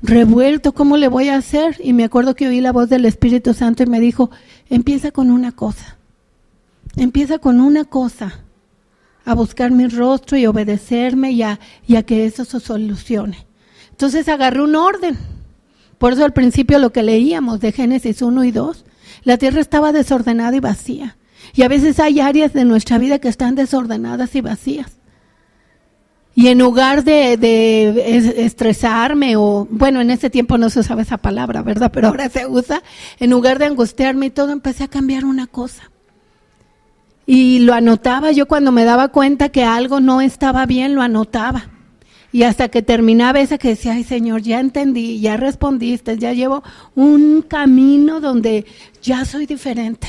revuelto, ¿cómo le voy a hacer? Y me acuerdo que oí la voz del Espíritu Santo y me dijo, empieza con una cosa, a buscar mi rostro y obedecerme y a que eso se solucione. Entonces agarré un orden. Por eso al principio lo que leíamos de Génesis 1 y 2, la tierra estaba desordenada y vacía. Y a veces hay áreas de nuestra vida que están desordenadas y vacías. Y en lugar de estresarme bueno, en ese tiempo no se usaba esa palabra, ¿verdad? Pero ahora se usa. En lugar de angustiarme y todo, empecé a cambiar una cosa. Y lo anotaba, yo cuando me daba cuenta que algo no estaba bien, lo anotaba. Y hasta que terminaba esa que decía, ay Señor, ya entendí, ya respondiste, ya llevo un camino donde ya soy diferente.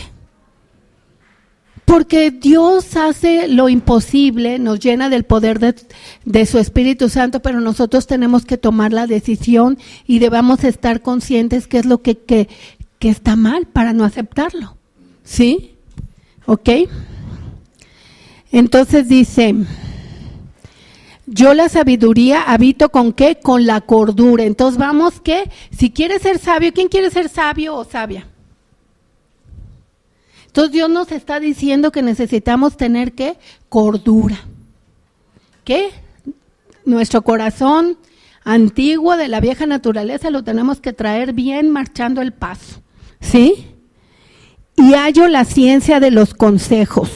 Porque Dios hace lo imposible, nos llena del poder de su Espíritu Santo, pero nosotros tenemos que tomar la decisión y debamos estar conscientes qué es lo que está mal para no aceptarlo. ¿Sí? ¿Ok? Entonces dice, yo la sabiduría habito ¿con qué? Con la cordura. Entonces vamos que, si quieres ser sabio, ¿quién quiere ser sabio o sabia? Entonces Dios nos está diciendo que necesitamos tener ¿qué? Cordura. ¿Qué? Nuestro corazón antiguo de la vieja naturaleza lo tenemos que traer bien marchando el paso. ¿Sí? Y hallo la ciencia de los consejos.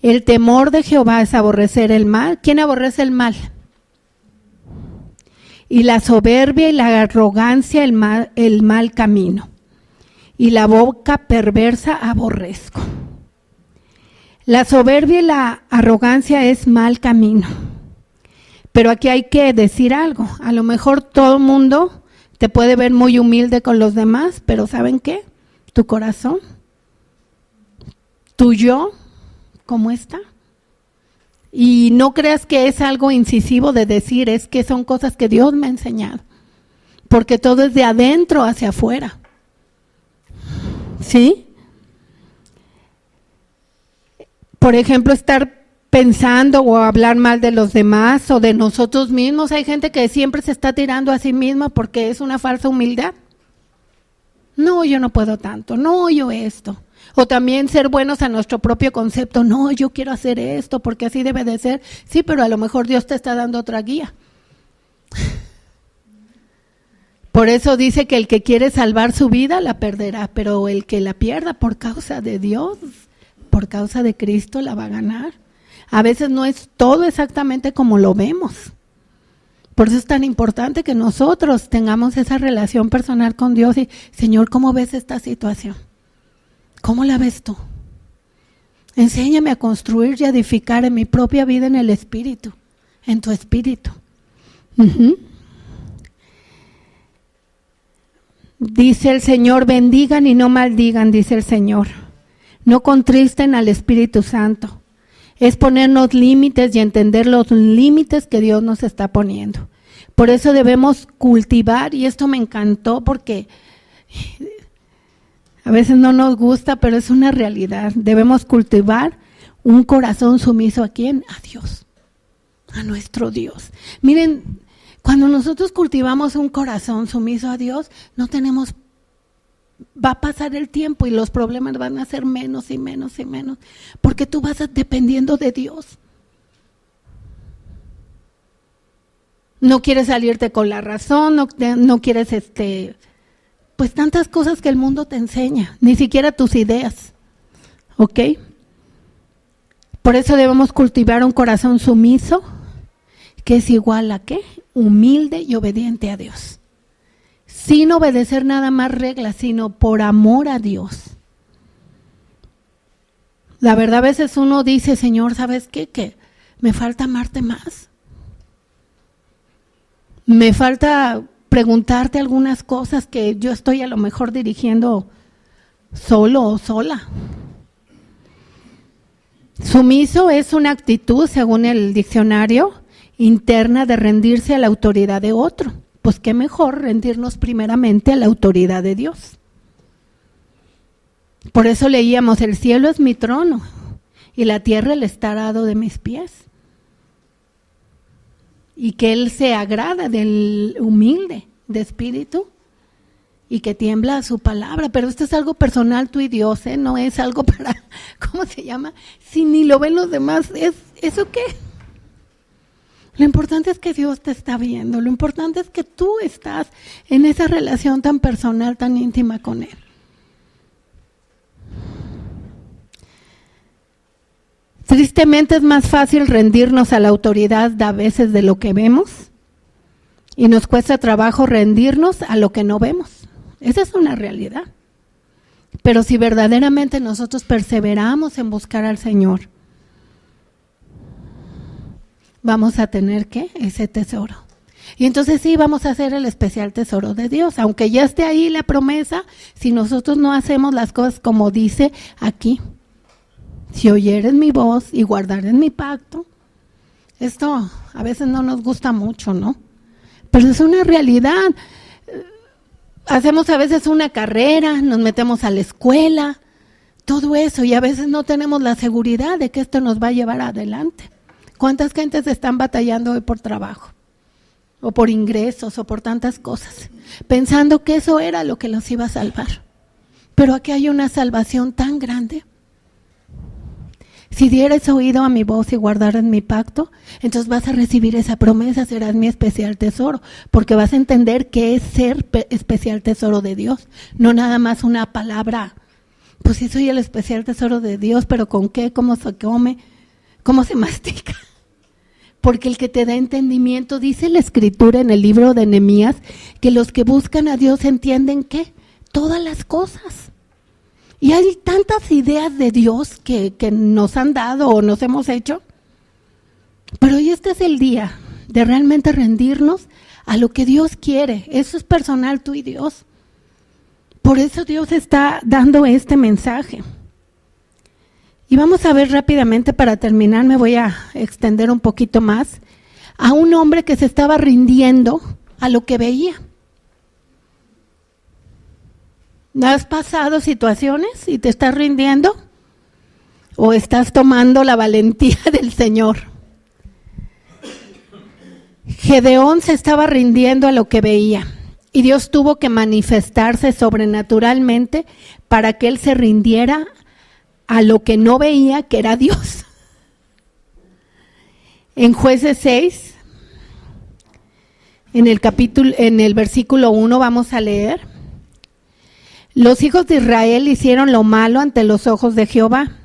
El temor de Jehová es aborrecer el mal. ¿Quién aborrece el mal? Y la soberbia y la arrogancia, el mal camino. Y la boca perversa aborrezco. La soberbia y la arrogancia es mal camino. Pero aquí hay que decir algo. A lo mejor todo el mundo te puede ver muy humilde con los demás, pero ¿saben qué? Tu corazón, tu yo, ¿cómo está? Y no creas que es algo incisivo de decir, es que son cosas que Dios me ha enseñado. Porque todo es de adentro hacia afuera. ¿Sí? Por ejemplo, estar pensando o hablar mal de los demás o de nosotros mismos. Hay gente que siempre se está tirando a sí misma porque es una falsa humildad. No, yo no puedo tanto. No, yo esto. O también ser buenos a nuestro propio concepto. No, yo quiero hacer esto porque así debe de ser. Sí, pero a lo mejor Dios te está dando otra guía. Por eso dice que el que quiere salvar su vida la perderá, pero el que la pierda por causa de Dios, por causa de Cristo, la va a ganar. A veces no es todo exactamente como lo vemos. Por eso es tan importante que nosotros tengamos esa relación personal con Dios y, Señor, ¿cómo ves esta situación? ¿Cómo la ves tú? Enséñame a construir y a edificar en mi propia vida en el Espíritu, en tu Espíritu. Dice el Señor, bendigan y no maldigan, dice el Señor. No contristen al Espíritu Santo. Es ponernos límites y entender los límites que Dios nos está poniendo. Por eso debemos cultivar, y esto me encantó porque a veces no nos gusta, pero es una realidad. Debemos cultivar un corazón sumiso ¿a quién? A Dios, a nuestro Dios. Miren, cuando nosotros cultivamos un corazón sumiso a Dios, va a pasar el tiempo y los problemas van a ser menos y menos y menos, porque tú vas dependiendo de Dios. No quieres salirte con la razón, no quieres pues tantas cosas que el mundo te enseña, ni siquiera tus ideas, ¿ok? Por eso debemos cultivar un corazón sumiso, que es igual a ¿qué? Humilde y obediente a Dios. Sin obedecer nada más reglas, sino por amor a Dios. La verdad, a veces uno dice, Señor, ¿sabes qué? Que me falta amarte más. Me falta preguntarte algunas cosas que yo estoy a lo mejor dirigiendo solo o sola. Sumiso es una actitud, según el diccionario, interna de rendirse a la autoridad de otro. Pues qué mejor rendirnos primeramente a la autoridad de Dios. Por eso leíamos, el cielo es mi trono y la tierra el estrado de mis pies. Y que Él se agrada del humilde de espíritu y que tiembla a su palabra. Pero esto es algo personal, tú y Dios, no es algo para, ¿cómo se llama? Si ni lo ven los demás, ¿eso qué? Lo importante es que Dios te está viendo, lo importante es que tú estás en esa relación tan personal, tan íntima con Él. Tristemente es más fácil rendirnos a la autoridad a veces de lo que vemos y nos cuesta trabajo rendirnos a lo que no vemos. Esa es una realidad. Pero si verdaderamente nosotros perseveramos en buscar al Señor, vamos a tener ¿qué? Ese tesoro. Y entonces sí, vamos a hacer el especial tesoro de Dios. Aunque ya esté ahí la promesa, si nosotros no hacemos las cosas como dice aquí, si oyeres mi voz y guardares mi pacto, esto a veces no nos gusta mucho, ¿no? Pero es una realidad. Hacemos a veces una carrera, nos metemos a la escuela, todo eso, y a veces no tenemos la seguridad de que esto nos va a llevar adelante. ¿Cuántas gentes están batallando hoy por trabajo? O por ingresos, o por tantas cosas, pensando que eso era lo que los iba a salvar. Pero aquí hay una salvación tan grande. Si dieres oído a mi voz y guardares mi pacto, entonces vas a recibir esa promesa, serás mi especial tesoro, porque vas a entender qué es ser especial tesoro de Dios, no nada más una palabra, pues sí soy el especial tesoro de Dios, pero ¿con qué? ¿Cómo se come? ¿Cómo se mastica? Porque el que te da entendimiento, dice la Escritura en el libro de Nehemías, que los que buscan a Dios entienden ¿qué? Todas las cosas. Y hay tantas ideas de Dios que nos han dado o nos hemos hecho, pero hoy este es el día de realmente rendirnos a lo que Dios quiere. Eso es personal, tú y Dios. Por eso Dios está dando este mensaje. Y vamos a ver rápidamente, para terminar, me voy a extender un poquito más, a un hombre que se estaba rindiendo a lo que veía. ¿Has pasado situaciones y te estás rindiendo? ¿O estás tomando la valentía del Señor? Gedeón se estaba rindiendo a lo que veía y Dios tuvo que manifestarse sobrenaturalmente para que él se rindiera a lo que no veía, que era Dios. En Jueces 6, en el versículo 1 vamos a leer: los hijos de Israel hicieron lo malo ante los ojos de Jehová,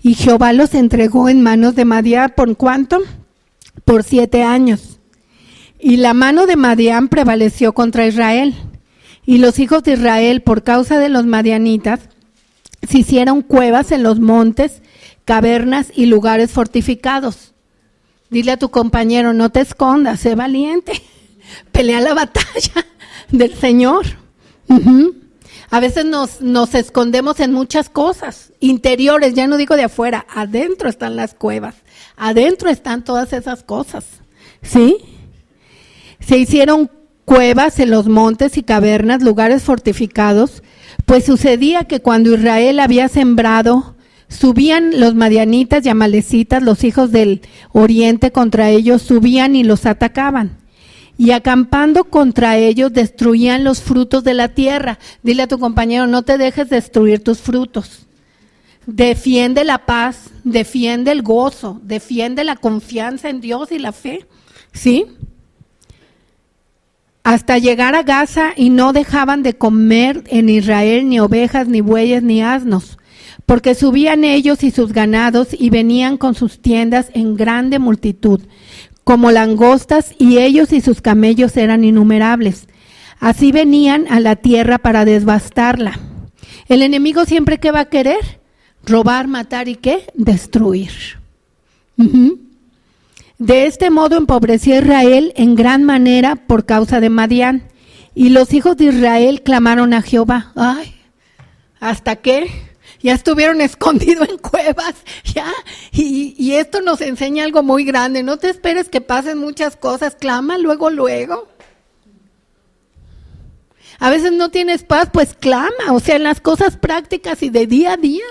y Jehová los entregó en manos de Madián. ¿Por cuánto? Por 7 años. Y la mano de Madián prevaleció contra Israel. Y los hijos de Israel, por causa de los madianitas, se hicieron cuevas en los montes, cavernas y lugares fortificados. Dile a tu compañero, no te escondas, sé valiente. Pelea la batalla del Señor. A veces nos escondemos en muchas cosas interiores, ya no digo de afuera, adentro están las cuevas, adentro están todas esas cosas, ¿sí? Se hicieron cuevas en los montes y cavernas, lugares fortificados, pues sucedía que cuando Israel había sembrado, subían los madianitas y amalecitas, los hijos del oriente, contra ellos, subían y los atacaban. Y acampando contra ellos, destruían los frutos de la tierra. Dile a tu compañero, no te dejes destruir tus frutos. Defiende la paz, defiende el gozo, defiende la confianza en Dios y la fe. ¿Sí? Hasta llegar a Gaza, y no dejaban de comer en Israel ni ovejas, ni bueyes, ni asnos, porque subían ellos y sus ganados y venían con sus tiendas en grande multitud, como langostas, y ellos y sus camellos eran innumerables. Así venían a la tierra para devastarla. El enemigo siempre, ¿qué va a querer? Robar, matar y ¿qué? Destruir. De este modo empobreció Israel en gran manera por causa de Madián. Y los hijos de Israel clamaron a Jehová. Ay, ¿hasta qué? Ya estuvieron escondidos en cuevas, ya. Y esto nos enseña algo muy grande. No te esperes que pasen muchas cosas. Clama luego. A veces no tienes paz, pues clama. O sea, en las cosas prácticas y de día a día.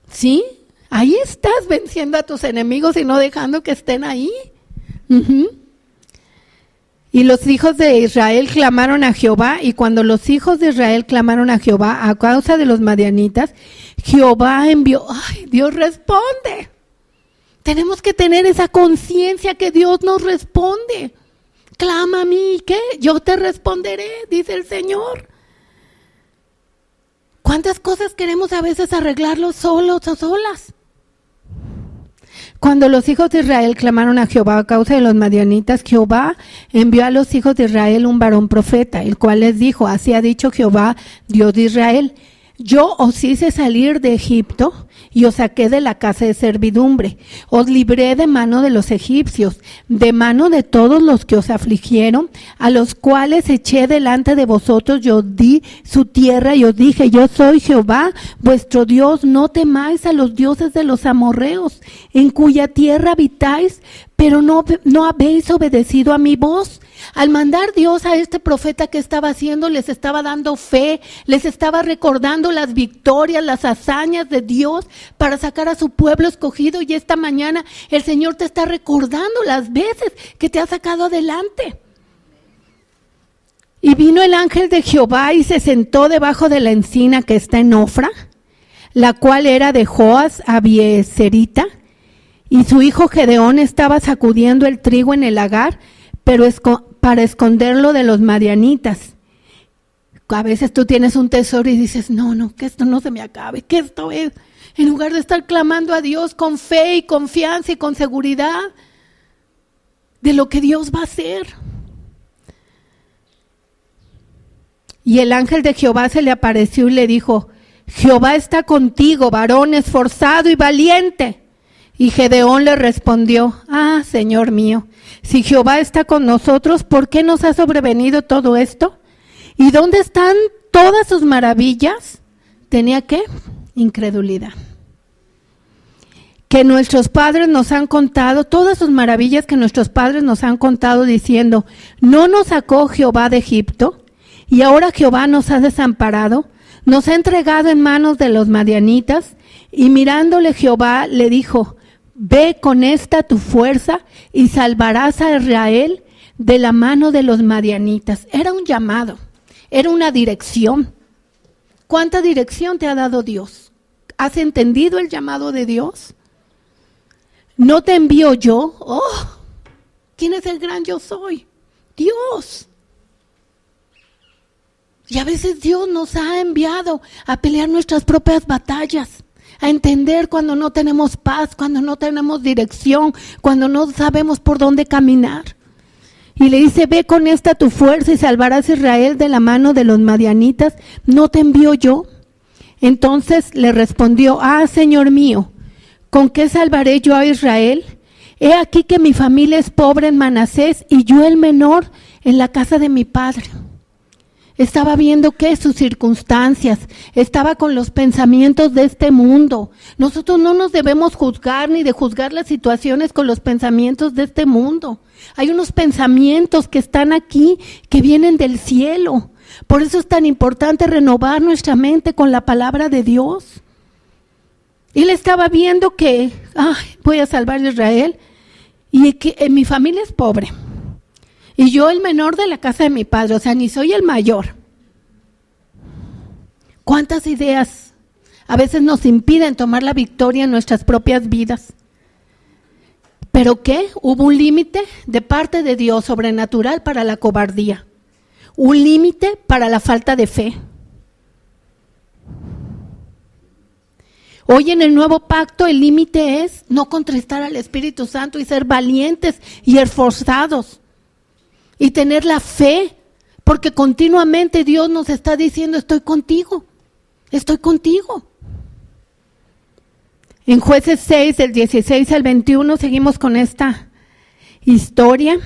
¿Sí? Ahí estás venciendo a tus enemigos y no dejando que estén ahí. Y los hijos de Israel clamaron a Jehová, y cuando los hijos de Israel clamaron a Jehová a causa de los madianitas, Jehová envió. ¡Ay, Dios responde! Tenemos que tener esa conciencia que Dios nos responde. Clama a mí, ¿qué? Yo te responderé, dice el Señor. ¿Cuántas cosas queremos a veces arreglarlo solos o solas? Cuando los hijos de Israel clamaron a Jehová a causa de los madianitas, Jehová envió a los hijos de Israel un varón profeta, el cual les dijo: así ha dicho Jehová, Dios de Israel: yo os hice salir de Egipto y os saqué de la casa de servidumbre. Os libré de mano de los egipcios, de mano de todos los que os afligieron, a los cuales eché delante de vosotros. Yo os di su tierra y os dije: yo soy Jehová, vuestro Dios. No temáis a los dioses de los amorreos, en cuya tierra habitáis, pero no habéis obedecido a mi voz. Al mandar Dios a este profeta, ¿qué estaba haciendo? Les estaba dando fe, les estaba recordando las victorias, las hazañas de Dios para sacar a su pueblo escogido. Y esta mañana el Señor te está recordando las veces que te ha sacado adelante. Y vino el ángel de Jehová y se sentó debajo de la encina que está en Ofra, la cual era de Joas Abieserita, y su hijo Gedeón estaba sacudiendo el trigo en el lagar, pero para esconderlo de los madianitas. A veces tú tienes un tesoro y dices: no, que esto no se me acabe, que esto es. En lugar de estar clamando a Dios con fe y confianza y con seguridad de lo que Dios va a hacer. Y el ángel de Jehová se le apareció y le dijo: Jehová está contigo, varón esforzado y valiente. Y Gedeón le respondió: ah, Señor mío, si Jehová está con nosotros, ¿por qué nos ha sobrevenido todo esto? ¿Y dónde están todas sus maravillas? ¿Tenía qué? Incredulidad. Que nuestros padres nos han contado, todas sus maravillas que nuestros padres nos han contado, diciendo: ¿no nos sacó Jehová de Egipto? Y ahora Jehová nos ha desamparado, nos ha entregado en manos de los madianitas. Y mirándole Jehová le dijo: ve con esta tu fuerza y salvarás a Israel de la mano de los madianitas. Era un llamado, era una dirección. ¿Cuánta dirección te ha dado Dios? ¿Has entendido el llamado de Dios? ¿No te envío yo? Oh, ¿quién es el gran yo soy? Dios. Y a veces Dios nos ha enviado a pelear nuestras propias batallas, a entender cuando no tenemos paz, cuando no tenemos dirección, cuando no sabemos por dónde caminar. Y le dice: ve con esta tu fuerza y salvarás a Israel de la mano de los madianitas. ¿No te envío yo? Entonces le respondió: ah, Señor mío, ¿con qué salvaré yo a Israel? He aquí que mi familia es pobre en Manasés y yo el menor en la casa de mi padre. Estaba viendo qué, sus circunstancias, estaba con los pensamientos de este mundo. Nosotros no nos debemos juzgar ni de juzgar las situaciones con los pensamientos de este mundo. Hay unos pensamientos que están aquí, que vienen del cielo. Por eso es tan importante renovar nuestra mente con la palabra de Dios. Él estaba viendo que, voy a salvar a Israel, y que mi familia es pobre. Y yo el menor de la casa de mi padre, o sea, ni soy el mayor. ¿Cuántas ideas a veces nos impiden tomar la victoria en nuestras propias vidas? ¿Pero qué? Hubo un límite de parte de Dios sobrenatural para la cobardía. Un límite para la falta de fe. Hoy en el nuevo pacto el límite es no contristar al Espíritu Santo y ser valientes y esforzados. Y tener la fe, porque continuamente Dios nos está diciendo, estoy contigo, estoy contigo. En Jueces 6, del 16 al 21, seguimos con esta historia.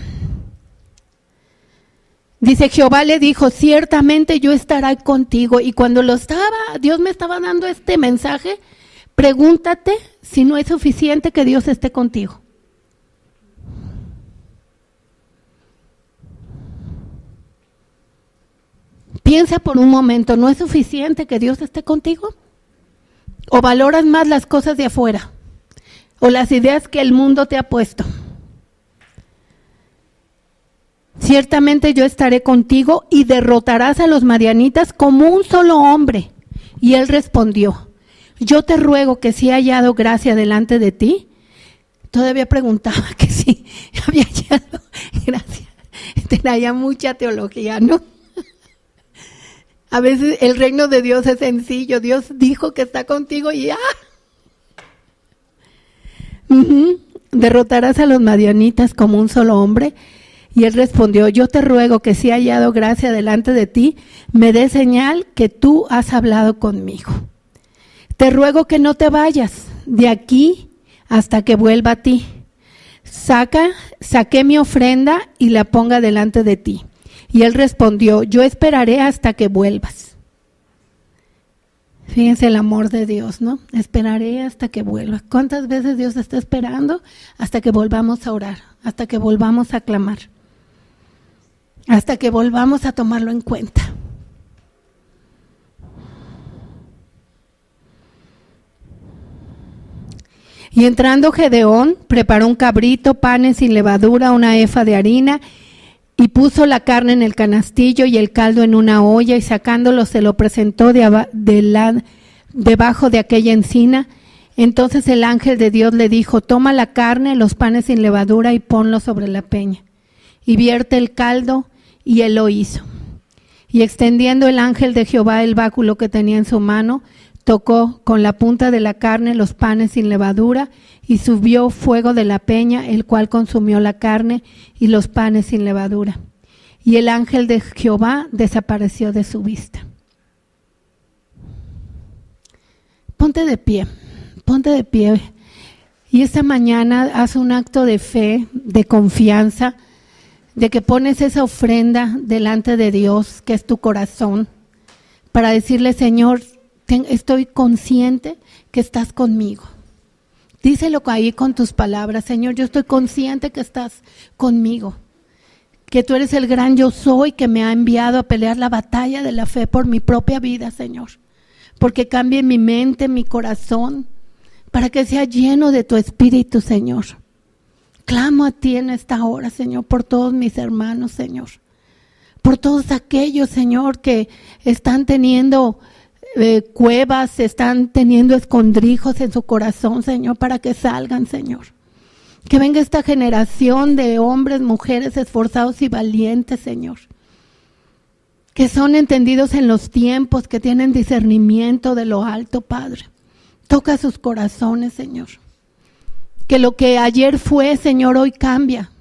Dice, Jehová le dijo, ciertamente yo estaré contigo. Y cuando Dios me estaba dando este mensaje, pregúntate si no es suficiente que Dios esté contigo. Piensa por un momento, ¿no es suficiente que Dios esté contigo? ¿O valoras más las cosas de afuera? ¿O las ideas que el mundo te ha puesto? Ciertamente yo estaré contigo y derrotarás a los madianitas como un solo hombre. Y él respondió, yo te ruego que si he hallado gracia delante de ti. Todavía preguntaba que si había hallado gracia. Tenía mucha teología, ¿no? A veces el reino de Dios es sencillo. Dios dijo que está contigo y derrotarás a los madianitas como un solo hombre. Y él respondió, yo te ruego que si he hallado gracia delante de ti, me dé señal que tú has hablado conmigo. Te ruego que no te vayas de aquí hasta que vuelva a ti. Saqué mi ofrenda y la ponga delante de ti. Y él respondió, yo esperaré hasta que vuelvas. Fíjense el amor de Dios, ¿no? Esperaré hasta que vuelvas. ¿Cuántas veces Dios está esperando? Hasta que volvamos a orar, hasta que volvamos a clamar, hasta que volvamos a tomarlo en cuenta. Y entrando Gedeón, preparó un cabrito, panes sin levadura, una efa de harina, y puso la carne en el canastillo y el caldo en una olla, y sacándolo se lo presentó debajo de aquella encina. Entonces el ángel de Dios le dijo, toma la carne, los panes sin levadura y ponlo sobre la peña. Y vierte el caldo, y él lo hizo. Y extendiendo el ángel de Jehová el báculo que tenía en su mano, tocó con la punta de la carne los panes sin levadura, y subió fuego de la peña, el cual consumió la carne y los panes sin levadura. Y el ángel de Jehová desapareció de su vista. Ponte de pie, ponte de pie. Y esta mañana haz un acto de fe, de confianza, de que pones esa ofrenda delante de Dios, que es tu corazón, para decirle, Señor, estoy consciente que estás conmigo. Díselo ahí con tus palabras, Señor, yo estoy consciente que estás conmigo, que tú eres el gran yo soy que me ha enviado a pelear la batalla de la fe por mi propia vida, Señor, porque cambie mi mente, mi corazón, para que sea lleno de tu Espíritu, Señor. Clamo a ti en esta hora, Señor, por todos mis hermanos, Señor, por todos aquellos, Señor, que están teniendo cuevas, están teniendo escondrijos en su corazón, Señor, para que salgan, Señor. Que venga esta generación de hombres, mujeres esforzados y valientes, Señor, que son entendidos en los tiempos, que tienen discernimiento de lo alto, Padre. Toca sus corazones, Señor. Que lo que ayer fue, Señor, hoy cambia.